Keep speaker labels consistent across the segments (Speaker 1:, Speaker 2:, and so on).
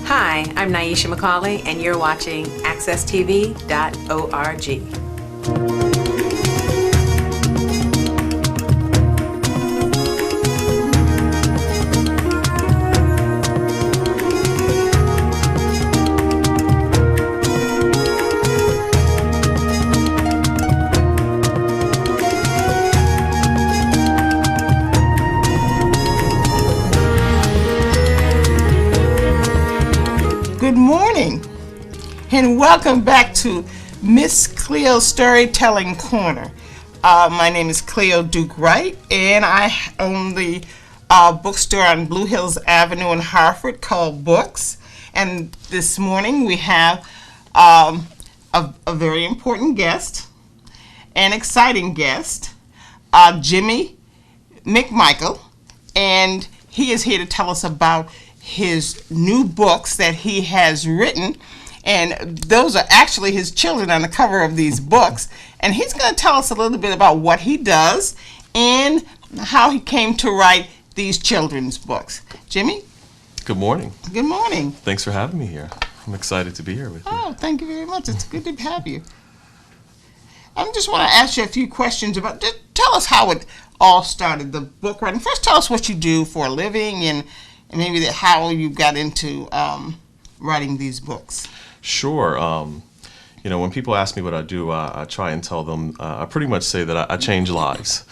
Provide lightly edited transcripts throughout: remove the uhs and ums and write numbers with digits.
Speaker 1: Hi, I'm Nyesha McCauley, and you're watching AccessTV.org.
Speaker 2: Good morning, and welcome back to Miss Cleo's Storytelling Corner. My name is Cleo Duke-Wright, and I own the bookstore on Blue Hills Avenue in Hartford called Books. And this morning we have a very important guest, an exciting guest, Jimmy McMikle, and he is here to tell us about his new books that he has written, and those are actually his children on the cover of these books, and he's going to tell us a little bit about what he does and how he came to write these children's books. Jimmy?
Speaker 3: Good morning.
Speaker 2: Good morning.
Speaker 3: Thanks for having me here. I'm excited to be here with you.
Speaker 2: Oh, thank you very much. It's good to have you. I just want to ask you a few questions about, just tell us how it all started, the book writing. First, tell us what you do for a living and maybe how you got into writing these books.
Speaker 3: Sure. When people ask me what I do, I try and tell them, I pretty much say that I change lives.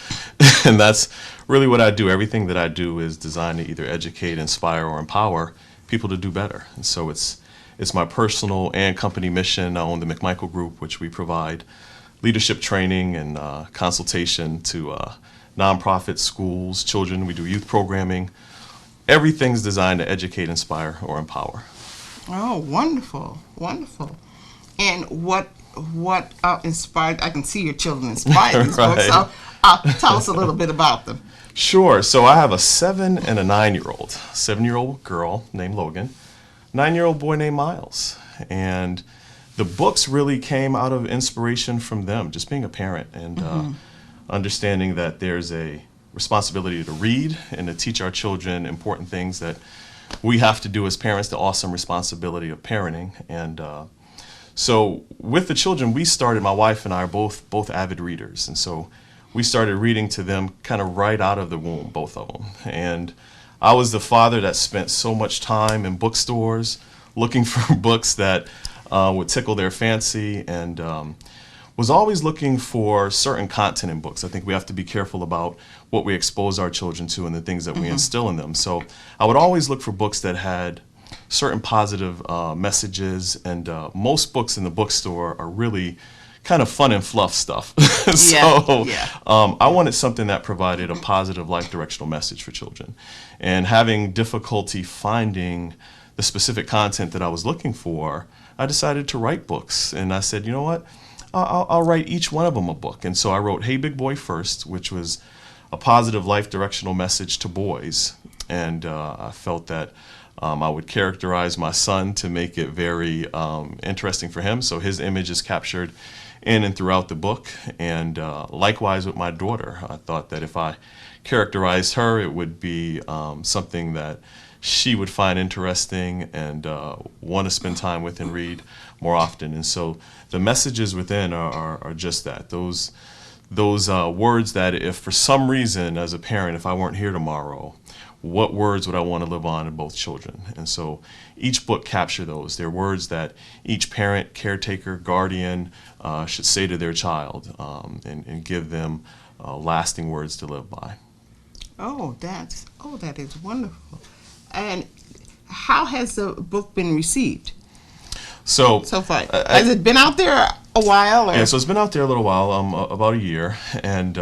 Speaker 3: And that's really what I do. Everything that I do is designed to either educate, inspire, or empower people to do better. And so it's my personal and company mission. I own the McMikle Group, which we provide leadership training and consultation to nonprofits, schools, children. We do youth programming. Everything's designed to educate, inspire, or empower.
Speaker 2: Oh, wonderful, wonderful. And what inspired, I can see your children inspired these books, so tell us a little bit about them.
Speaker 3: Sure. So I have a 7 and a 9-year-old. 7-year-old girl named Logan, 9-year-old boy named Miles. And the books really came out of inspiration from them, just being a parent and understanding that there's a responsibility to read and to teach our children important things that we have to do as parents, the awesome responsibility of parenting. And so with the children, we started, my wife and I are both avid readers, and so we started reading to them kind of right out of the womb, both of them. And I was the father that spent so much time in bookstores looking for books that would tickle their fancy, and was always looking for certain content in books. I think we have to be careful about what we expose our children to and the things that we instill in them. So I would always look for books that had certain positive messages, and most books in the bookstore are really kind of fun and fluff stuff. I wanted something that provided a positive life directional message for children. And having difficulty finding the specific content that I was looking for, I decided to write books. And I said, you know what? I'll write each one of them a book. And so I wrote Hey Big Boy first, which was a positive life directional message to boys. And I felt that I would characterize my son to make it very interesting for him. So his image is captured in and throughout the book. And likewise with my daughter, I thought that if I characterized her, it would be something that she would find interesting and want to spend time with and read more often. And so the messages within are just that. Those words that if for some reason as a parent, if I weren't here tomorrow, what words would I want to live on in both children? And so each book capture those. They're words that each parent, caretaker, guardian should say to their child and give them lasting words to live by.
Speaker 2: That is wonderful. And how has the book been received? So far, has it been out there a while? Or?
Speaker 3: Yeah, so it's been out there a little while, about a year, and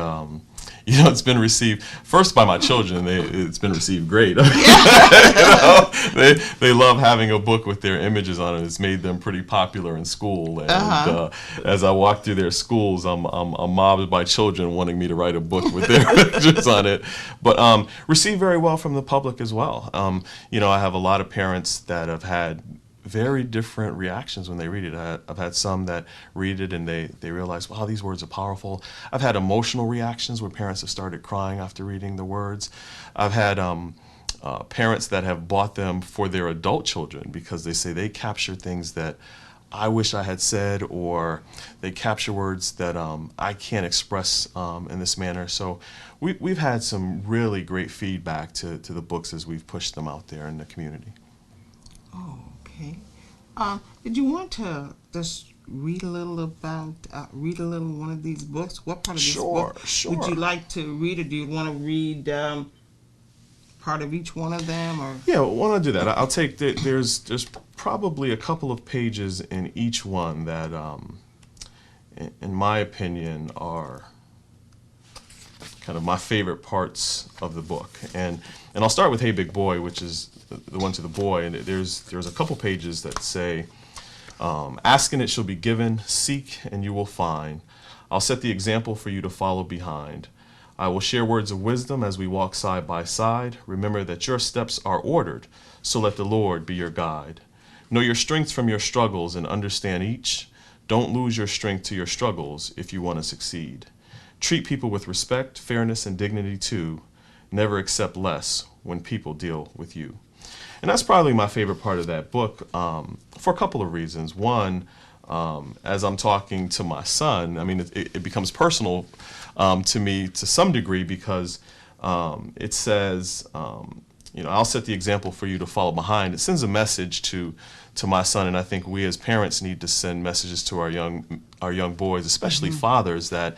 Speaker 3: it's been received first by my children. It's been received great. They love having a book with their images on it. It's made them pretty popular in school. And as I walk through their schools, I'm mobbed by children wanting me to write a book with their images on it. But received very well from the public as well. I have a lot of parents that have had very different reactions when they read it. I've had some that read it and they realize, wow, these words are powerful. I've had emotional reactions where parents have started crying after reading the words. I've had parents that have bought them for their adult children because they say they capture things that I wish I had said, or they capture words that I can't express in this manner. So we've had some really great feedback to the books as we've pushed them out there in the community.
Speaker 2: Oh, okay. Did you want to just read a little one of these books? What part of this book would you like to read, or do you want to read part of each one of them? Or
Speaker 3: yeah, why don't I do that? I'll take there's probably a couple of pages in each one that, in my opinion, are kind of my favorite parts of the book, and I'll start with Hey Big Boy, which is the one to the boy, and there's a couple pages that say, ask and it shall be given, seek and you will find. I'll set the example for you to follow behind. I will share words of wisdom as we walk side by side. Remember that your steps are ordered, so let the Lord be your guide. Know your strengths from your struggles and understand each. Don't lose your strength to your struggles if you want to succeed. Treat people with respect, fairness, and dignity too. Never accept less when people deal with you. And that's probably my favorite part of that book for a couple of reasons. One, as I'm talking to my son, I mean, it becomes personal to me to some degree because it says, I'll set the example for you to follow behind. It sends a message to my son, and I think we as parents need to send messages to our young boys, especially fathers, that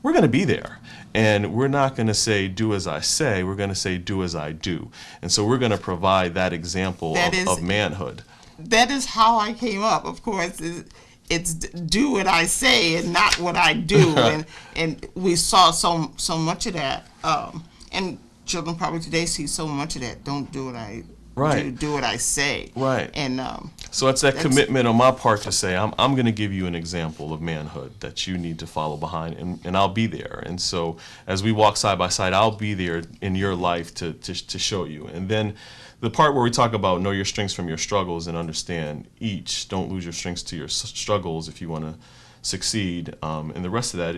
Speaker 3: we're going to be there. And we're not going to say, do as I say, we're going to say, do as I do. And so we're going to provide that example of manhood.
Speaker 2: That is how I came up, of course. It's do what I say and not what I do. and we saw so much of that. And children probably today see so much of that. Don't do what I do what I say.
Speaker 3: Right.
Speaker 2: And
Speaker 3: so it's that commitment on my part to say, I'm going to give you an example of manhood that you need to follow behind, and I'll be there. And so as we walk side by side, I'll be there in your life to show you. And then the part where we talk about know your strengths from your struggles and understand each. Don't lose your strengths to your struggles if you want to succeed. And the rest of that,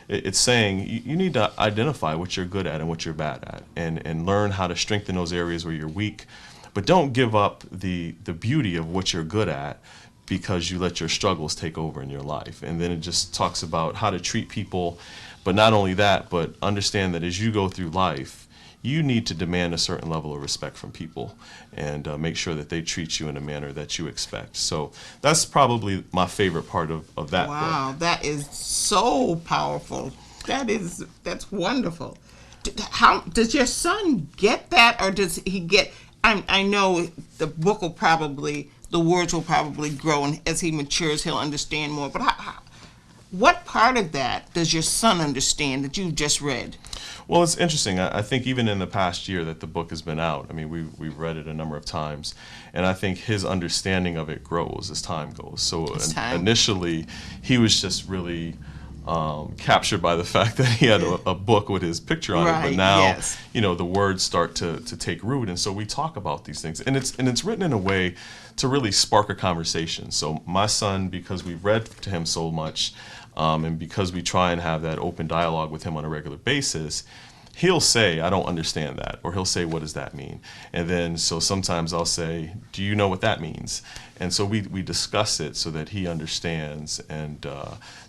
Speaker 3: it's saying you need to identify what you're good at and what you're bad at, and learn how to strengthen those areas where you're weak. But don't give up the beauty of what you're good at because you let your struggles take over in your life. And then it just talks about how to treat people, but not only that, but understand that as you go through life, you need to demand a certain level of respect from people and make sure that they treat you in a manner that you expect. So that's probably my favorite part of that book.
Speaker 2: Wow, that is so powerful. That's wonderful. How does your son get that, or does he get? I know the book will probably, the words will probably grow, and as he matures, he'll understand more. But what part of that does your son understand that you just read?
Speaker 3: Well, it's interesting. I think even in the past year that the book has been out, I mean, we've read it a number of times, and I think his understanding of it grows as time goes. So initially, he was just really captured by the fact that he had a book with his picture on it. But now, the words start to take root, and so we talk about these things, and it's written in a way to really spark a conversation. So my son, because we've read to him so much, and because we try and have that open dialogue with him on a regular basis, he'll say, I don't understand that, or he'll say, what does that mean? And then so sometimes I'll say, do you know what that means? And so we discuss it so that he understands. And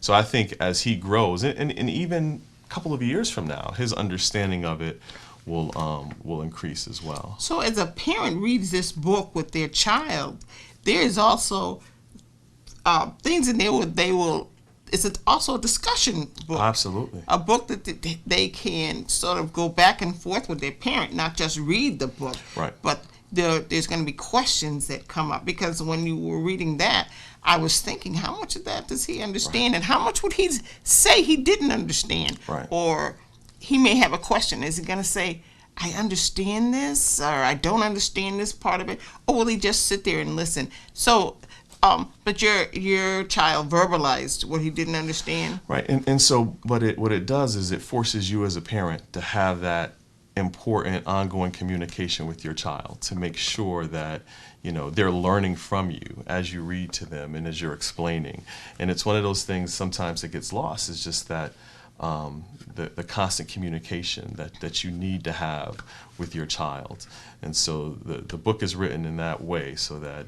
Speaker 3: so I think as he grows, and even a couple of years from now, his understanding of it will increase as well.
Speaker 2: So as a parent reads this book with their child, there is also things in there where it's also a discussion book.
Speaker 3: Absolutely.
Speaker 2: A book that they can sort of go back and forth with their parent, not just read the book,
Speaker 3: right,
Speaker 2: but there's going to be questions that come up, because when you were reading that, I was thinking, how much of that does he understand, and how much would he say he didn't understand, or he may have a question. Is he going to say, I understand this, or I don't understand this part of it, or will he just sit there and listen? So, but your child verbalized what he didn't understand,
Speaker 3: right? And so, what it does is it forces you as a parent to have that important ongoing communication with your child, to make sure that they're learning from you as you read to them and as you're explaining. And it's one of those things sometimes that gets lost, is just that the constant communication that you need to have with your child. And so the book is written in that way, so that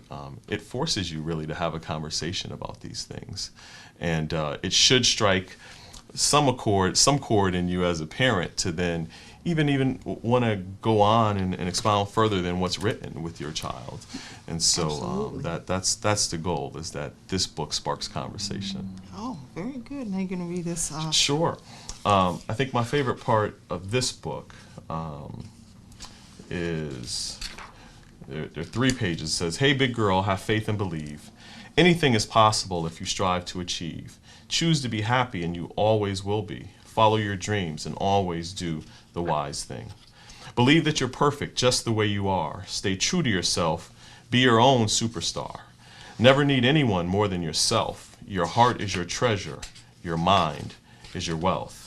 Speaker 3: it forces you really to have a conversation about these things. And it should strike some chord in you as a parent to then even want to go on and expound further than what's written with your child. And so that's the goal, is that this book sparks conversation.
Speaker 2: Oh, very good. Now you're going to read this.
Speaker 3: Sure. I think my favorite part of this book is there are 3 pages. It says, "Hey, big girl, have faith and believe. Anything is possible if you strive to achieve. Choose to be happy and you always will be. Follow your dreams and always do the wise thing. Believe that you're perfect just the way you are. Stay true to yourself. Be your own superstar. Never need anyone more than yourself. Your heart is your treasure. Your mind is your wealth.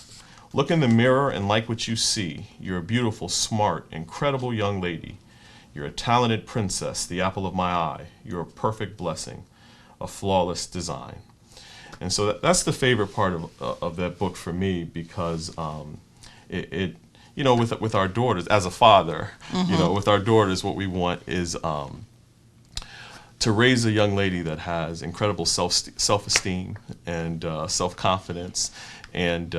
Speaker 3: Look in the mirror and like what you see. You're a beautiful, smart, incredible young lady. You're a talented princess, the apple of my eye. You're a perfect blessing, a flawless design." And so that's the favorite part of that book for me, because it with our daughters, as a father, with our daughters, what we want is to raise a young lady that has incredible self-esteem and self-confidence. And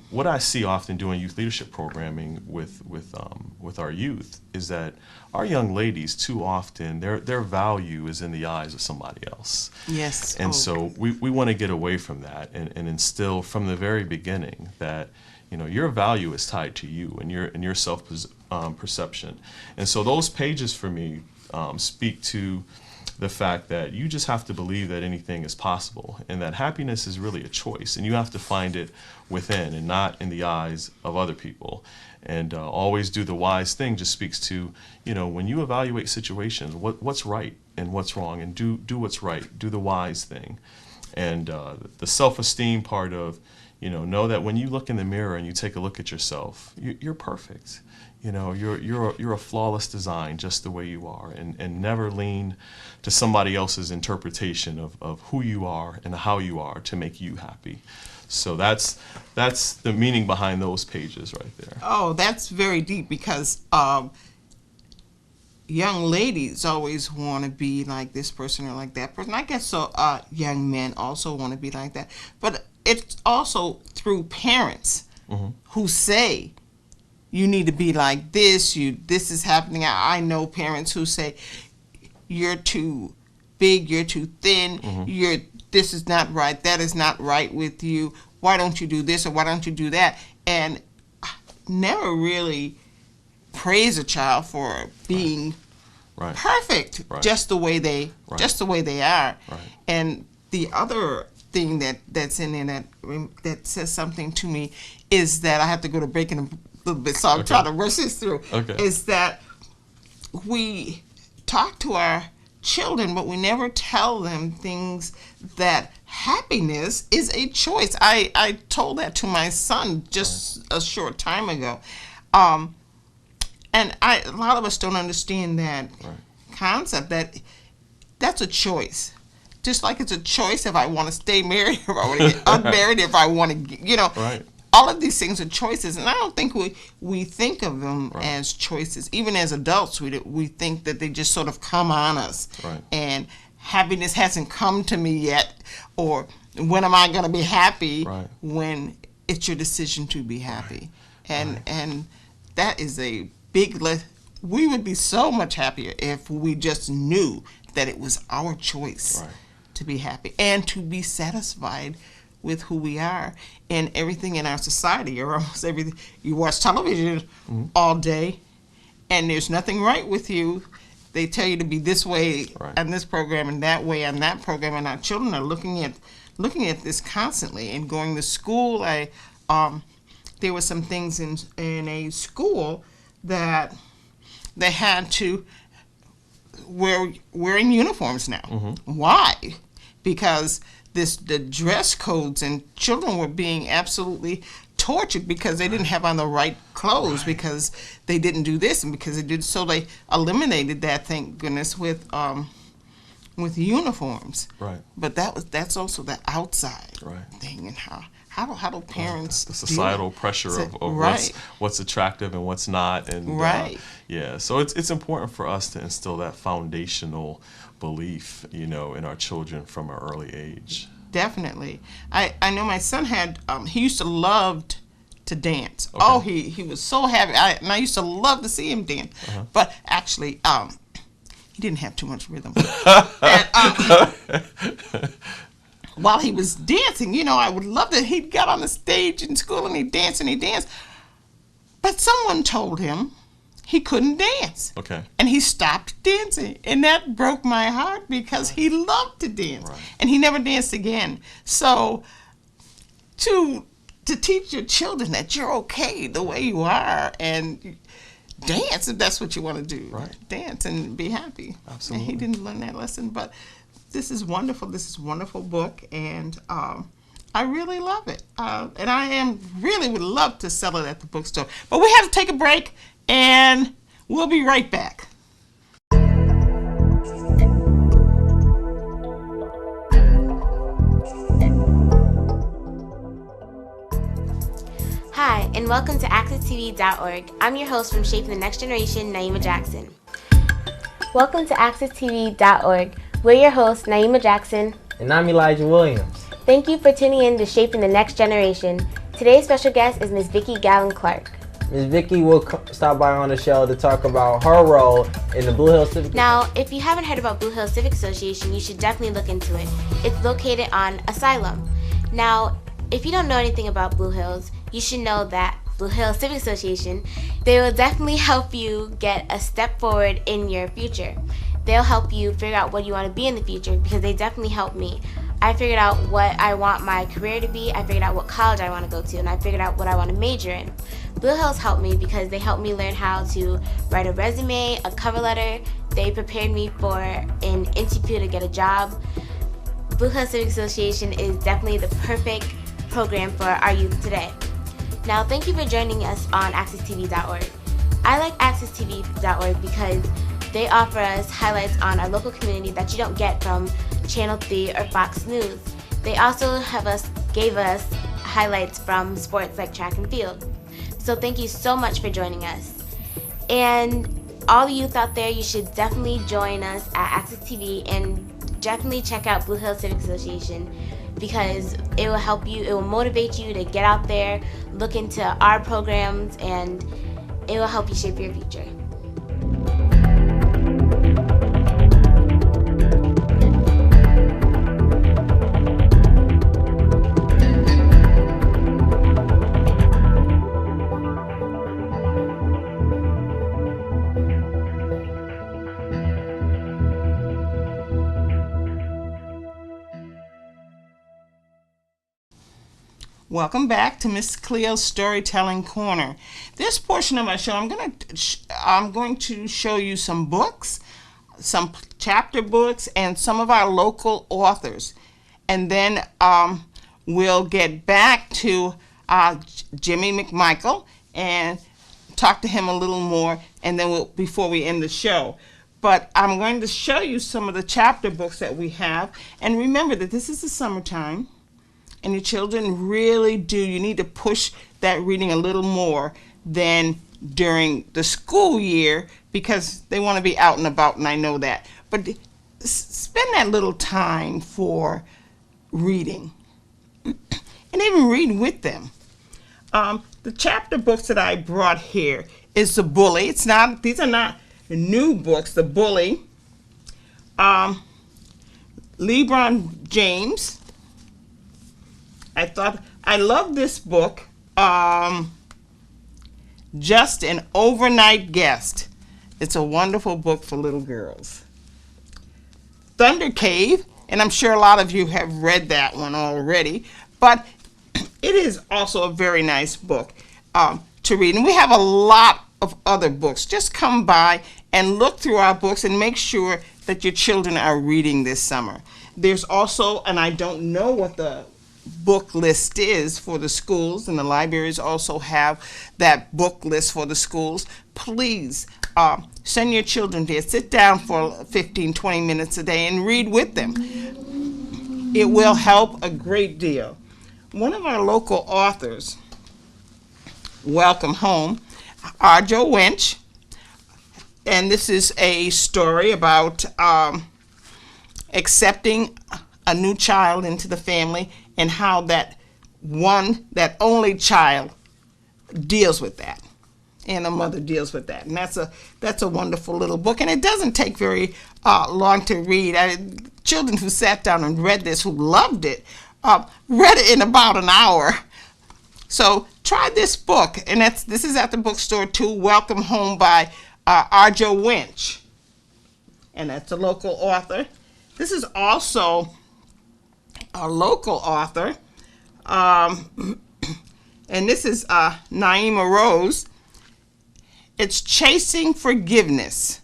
Speaker 3: what I see often doing youth leadership programming with our youth is that our young ladies, too often, their value is in the eyes of somebody else.
Speaker 2: Yes.
Speaker 3: And so we want to get away from that and instill from the very beginning that your value is tied to you and your self perception. And so those pages for me speak to the fact that you just have to believe that anything is possible, and that happiness is really a choice, and you have to find it within and not in the eyes of other people. And always do the wise thing just speaks to, when you evaluate situations, what's right and what's wrong, and do what's right, do the wise thing. And the self-esteem part of, know that when you look in the mirror and you take a look at yourself, you're perfect. You're a flawless design just the way you are, and never lean to somebody else's interpretation of who you are and how you are to make you happy. So that's the meaning behind those pages right there.
Speaker 2: Oh, that's very deep, because young ladies always want to be like this person or like that person. I guess so. Young men also want to be like that, but it's also through parents who say, you need to be like this. This is happening. I know parents who say, you're too big, you're too thin, this is not right, that is not right with you. Why don't you do this, or why don't you do that? And never really praise a child for being perfect, just the way they are. Right. And the other thing that's in there that says something to me is that I have to go to break in a little bit, so I'm trying to rush this through. Is that we talk to our children, but we never tell them things that happiness is a choice. I told that to my son just a short time ago. And a lot of us don't understand that concept, that that's a choice. Just like it's a choice if I want to stay married, if I want to get unmarried, if I want to, all of these things are choices. And I don't think we think of them as choices. Even as adults, we think that they just sort of come on us. And happiness hasn't come to me yet, or when am I going to be happy, when it's your decision to be happy. And that is a big we would be so much happier if we just knew that it was our choice to be happy and to be satisfied with who we are. And everything in our society, or almost everything, you watch television all day and there's nothing right with you, they tell you to be this way
Speaker 3: Right.
Speaker 2: on this program and that way on that program, and our children are looking at this constantly. And going to school, there were some things in a school that they had to wearing uniforms now.
Speaker 3: Mm-hmm.
Speaker 2: Why? Because the dress codes, and children were being absolutely tortured because they didn't have on the right clothes, because they didn't do this and because they did. So they eliminated that, thank goodness, with uniforms.
Speaker 3: Right.
Speaker 2: But that's also the outside
Speaker 3: Right.
Speaker 2: thing, and how do parents
Speaker 3: the societal pressure of
Speaker 2: right.
Speaker 3: what's attractive and what's not, and
Speaker 2: right.
Speaker 3: Yeah, so it's important for us to instill that foundational belief, in our children from an early age.
Speaker 2: Definitely. I know my son had he used to love to dance.
Speaker 3: Okay.
Speaker 2: Oh, he was so happy, and I used to love to see him dance.
Speaker 3: Uh-huh.
Speaker 2: But actually, he didn't have too much rhythm. And, while he was dancing, I would love that he got on the stage in school and he danced. But someone told him he couldn't dance.
Speaker 3: Okay.
Speaker 2: And he stopped dancing. And that broke my heart, because he loved to dance.
Speaker 3: Right.
Speaker 2: And he never danced again. So to teach your children that you're okay the way you are, and dance if that's what you want to do.
Speaker 3: Right.
Speaker 2: Dance and be happy.
Speaker 3: Absolutely.
Speaker 2: And he didn't learn that lesson, but this is wonderful. This is a wonderful book, and I really love it. And I would love to sell it at the bookstore. But we have to take a break, and we'll be right back.
Speaker 4: Hi, and welcome to AccessTV.org. I'm your host from Shaping the Next Generation, Naima Jackson. Welcome to AccessTV.org. We're your hosts, Naima Jackson.
Speaker 5: And I'm Elijah Williams.
Speaker 4: Thank you for tuning in to Shaping the Next Generation. Today's special guest is Ms. Vicki Gallon Clark.
Speaker 5: Ms. Vicki will stop by on the show to talk about her role in the Blue Hills Civic.
Speaker 4: Now, if you haven't heard about Blue Hills Civic Association, you should definitely look into it. It's located on Asylum. Now, if you don't know anything about Blue Hills, you should know that Blue Hills Civic Association, they will definitely help you get a step forward in your future. They'll help you figure out what you want to be in the future, because they definitely helped me. I figured out what I want my career to be, I figured out what college I want to go to, and I figured out what I want to major in. Blue Hills helped me because they helped me learn how to write a resume, a cover letter. They prepared me for an interview to get a job. Blue Hills Civic Association is definitely the perfect program for our youth today. Now, thank you for joining us on AccessTV.org. I like AccessTV.org because they offer us highlights on our local community that you don't get from Channel 3 or Fox News. They also gave us highlights from sports like track and field. So thank you so much for joining us. And all the youth out there, you should definitely join us at Access TV and definitely check out Blue Hills Civic Association, because it will help you, it will motivate you to get out there, look into our programs, and it will help you shape your future.
Speaker 2: Welcome back to Miss Cleo's Storytelling Corner. This portion of my show, I'm going to show you some books, some chapter books, and some of our local authors. And then we'll get back to Jimmy McMikle and talk to him a little more, and then before we end the show. But I'm going to show you some of the chapter books that we have. And remember that this is the summertime, and your children really do. You need to push that reading a little more than during the school year, because they want to be out and about, and I know that. But spend that little time for reading, and even read with them. The chapter books that I brought here is The Bully. These are not new books. The Bully, LeBron James. I love this book, Just an Overnight Guest. It's a wonderful book for little girls. Thunder Cave, and I'm sure a lot of you have read that one already, but it is also a very nice book to read. And we have a lot of other books. Just come by and look through our books and make sure that your children are reading this summer. There's also, and I don't know what the book list is for the schools, and the libraries also have that book list for the schools. Please send your children there. Sit down for 15-20 minutes a day and read with them. It will help a great deal. One of our local authors, welcome home, Arjo Winch, and this is a story about accepting a new child into the family and how that only child deals with that, and a mother deals with that. And that's a wonderful little book, and it doesn't take very long to read. Children who sat down and read this, who loved it, read it in about an hour. So try this book, and this is at the bookstore too. Welcome Home by Arjo Winch, and that's a local author. This is also a local author, and this is Naima Rose. It's Chasing Forgiveness,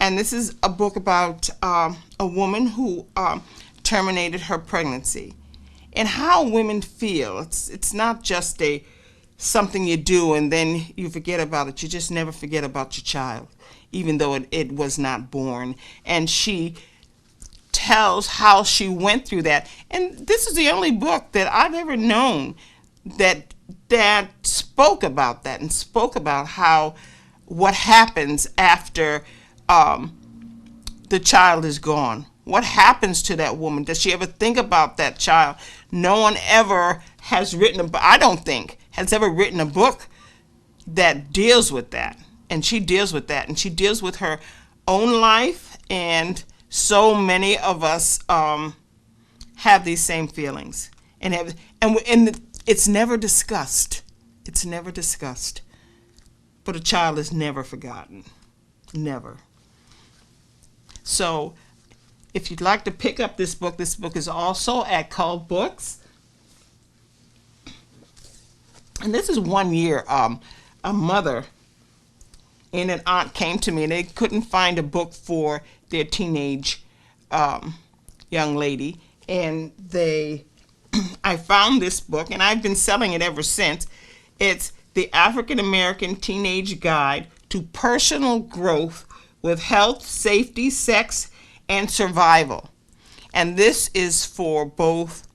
Speaker 2: and this is a book about a woman who terminated her pregnancy and how women feel. It's not just something you do and then you forget about it. You just never forget about your child, even though it was not born. And she tells how she went through that. And this is the only book that I've ever known that spoke about that and spoke about what happens after the child is gone. What happens to that woman? Does she ever think about that child? No one ever has written I don't think, has ever written a book that deals with that. And she deals with that. And she deals with her own life, and so many of us have these same feelings. And it's never discussed. It's never discussed. But a child is never forgotten. Never. So if you'd like to pick up this book is also at Cull Books. And this is one year, a mother and an aunt came to me, and they couldn't find a book for their teenage young lady. And I found this book, and I've been selling it ever since. It's The African American Teenage Guide to Personal Growth with Health, Safety, Sex, and Survival. And this is for both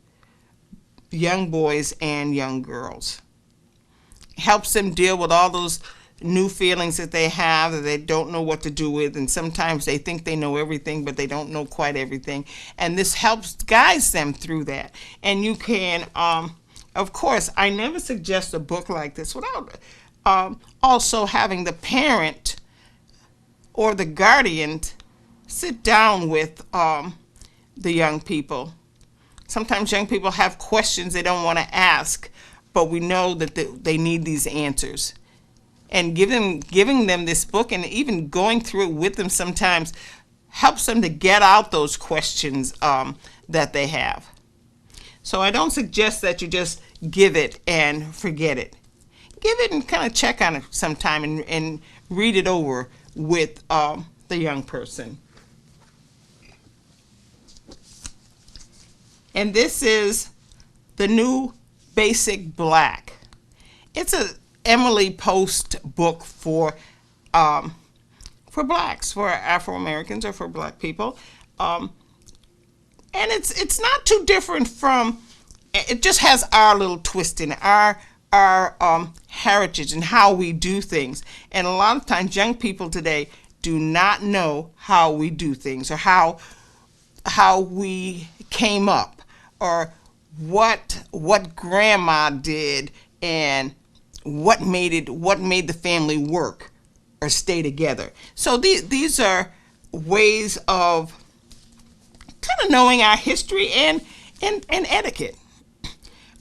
Speaker 2: young boys and young girls. Helps them deal with all those new feelings that they have that they don't know what to do with, and sometimes they think they know everything, but they don't know quite everything. And this guides them through that. And you can, of course, I never suggest a book like this without also having the parent or the guardian sit down with the young people. Sometimes young people have questions they don't want to ask, but we know that they need these answers. And giving them this book and even going through it with them sometimes helps them to get out those questions that they have. So I don't suggest that you just give it and forget it. Give it and kind of check on it sometime and read it over with the young person. And this is The New Basic Black. It's a Emily Post book for blacks, for Afro-Americans, or for black people. And it's not too different from, it just has our little twist in it, our heritage and how we do things. And a lot of times young people today do not know how we do things, or how we came up, or what grandma did, and what made the family work or stay together. So these are ways of kind of knowing our history and etiquette.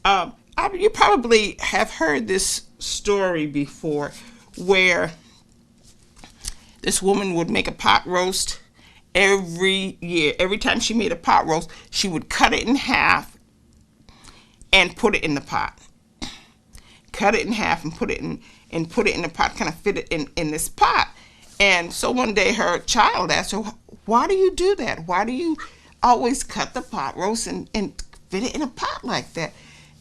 Speaker 2: You probably have heard this story before, where This woman would make a pot roast every year. Every time she made a pot roast, she would cut it in half and put it in the pot. Cut it in half and put it in the pot, kind of fit it in this pot. And so one day her child asked her, why do you do that? Why do you always cut the pot roast and fit it in a pot like that?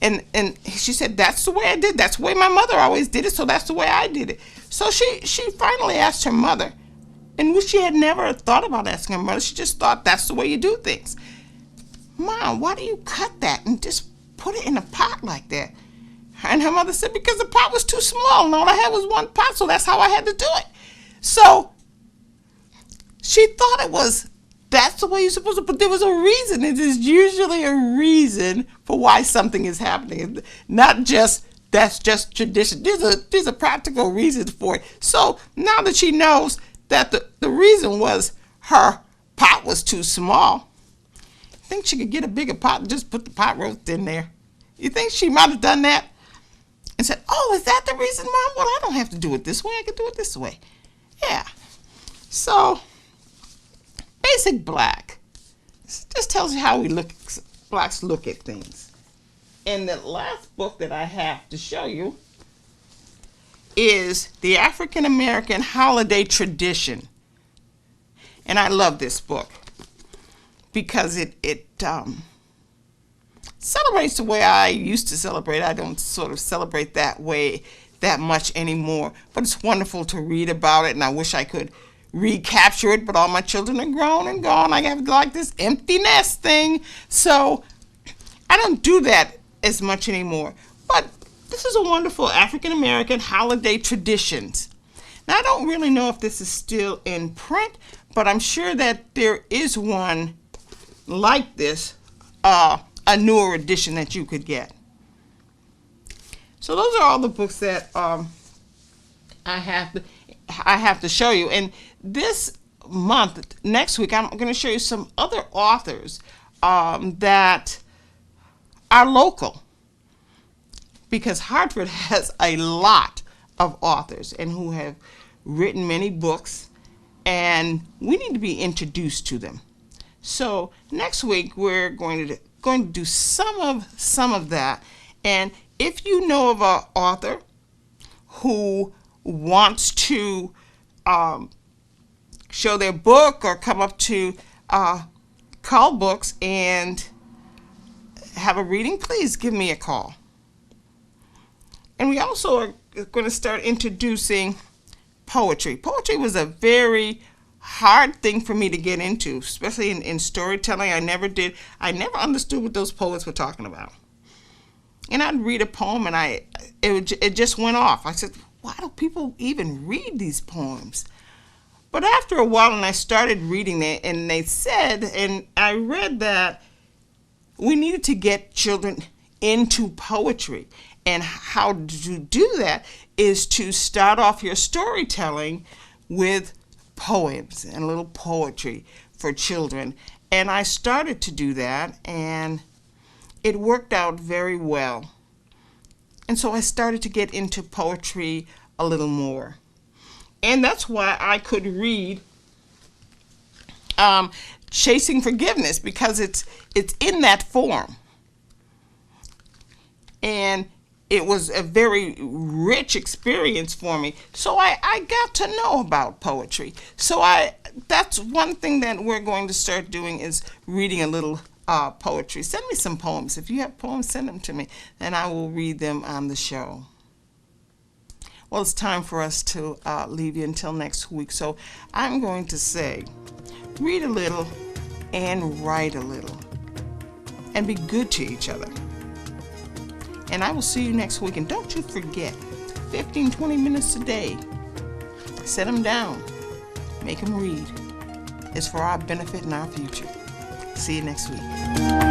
Speaker 2: And she said, that's the way I did. That's the way my mother always did it, so that's the way I did it. So she finally asked her mother, and she had never thought about asking her mother. She just thought that's the way you do things. Mom, why do you cut that and just put it in a pot like that? And her mother said, because the pot was too small and all I had was one pot, so that's how I had to do it. So she thought that's the way you're supposed to, but there was a reason. It is usually a reason for why something is happening. Not just, that's just tradition. There's a practical reason for it. So now that she knows that the reason was her pot was too small, I think she could get a bigger pot and just put the pot roast in there. You think she might have done that? And said, oh, is that the reason, Mom? Well, I don't have to do it this way. I can do it this way. Yeah. So, Basic Black. This just tells you how blacks look at things. And the last book that I have to show you is The African American Holiday Tradition. And I love this book because it celebrates the way I used to celebrate. I don't sort of celebrate that way that much anymore, but it's wonderful to read about it, and I wish I could recapture it, but all my children are grown and gone. I have like this empty nest thing, so I don't do that as much anymore. But this is a wonderful African American holiday traditions. Now, I don't really know if this is still in print, but I'm sure that there is one like this, a newer edition that you could get. So those are all the books that I have to show you. And this month, next week, I'm going to show you some other authors that are local, because Hartford has a lot of authors and who have written many books, and we need to be introduced to them. So next week we're going to do some of that. And if you know of an author who wants to show their book or come up to Call Books and have a reading, please give me a call. And we also are going to start introducing poetry. Poetry was a very hard thing for me to get into, especially in storytelling. I never understood what those poets were talking about. And I'd read a poem and it just went off. I said, why do people even read these poems? But after a while, and I started reading it, and they said, and I read that we needed to get children into poetry. And how to do that is to start off your storytelling with poems and a little poetry for children. And I started to do that, and it worked out very well. And so I started to get into poetry a little more. And that's why I could read Chasing Forgiveness, because it's in that form. And it was a very rich experience for me. So I got to know about poetry. So that's one thing that we're going to start doing, is reading a little poetry. Send me some poems. If you have poems, send them to me, and I will read them on the show. Well, it's time for us to leave you until next week. So I'm going to say, read a little and write a little, and be good to each other. And I will see you next week. And don't you forget, 15, 20 minutes a day. Set them down. Make them read. It's for our benefit and our future. See you next week.